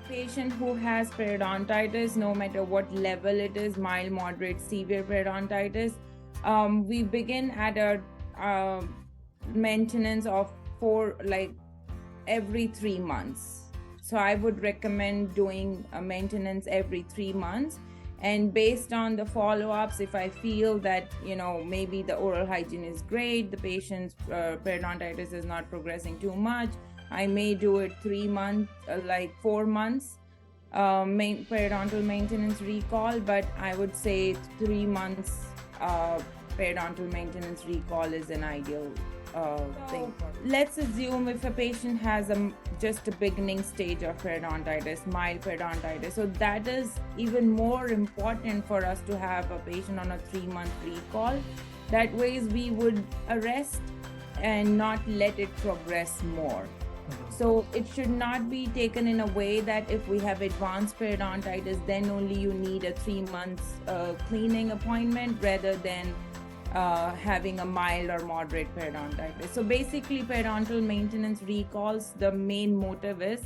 Patient who has periodontitis, no matter what level it is, mild, moderate, severe periodontitis, we begin at a maintenance of every 3 months. So I would recommend doing a maintenance every 3 months. And based on the follow-ups, if I feel that, maybe the oral hygiene is great, the patient's periodontitis is not progressing too much, I may do it 3 months, 4 months periodontal maintenance recall, but I would say 3 months periodontal maintenance recall is an ideal thing. Let's assume if a patient has just a beginning stage of periodontitis, mild periodontitis, so that is even more important for us to have a patient on a 3-month recall. That way we would arrest and not let it progress more. So it should not be taken in a way that if we have advanced periodontitis, then only you need a 3 months cleaning appointment rather than having a mild or moderate periodontitis. So basically periodontal maintenance recalls, the main motive is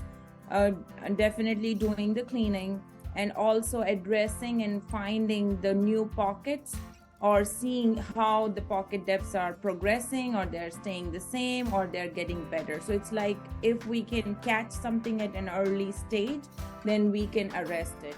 definitely doing the cleaning and also addressing and finding the new pockets or seeing how the pocket depths are progressing or they're staying the same or they're getting better. So it's like if we can catch something at an early stage, then we can arrest it.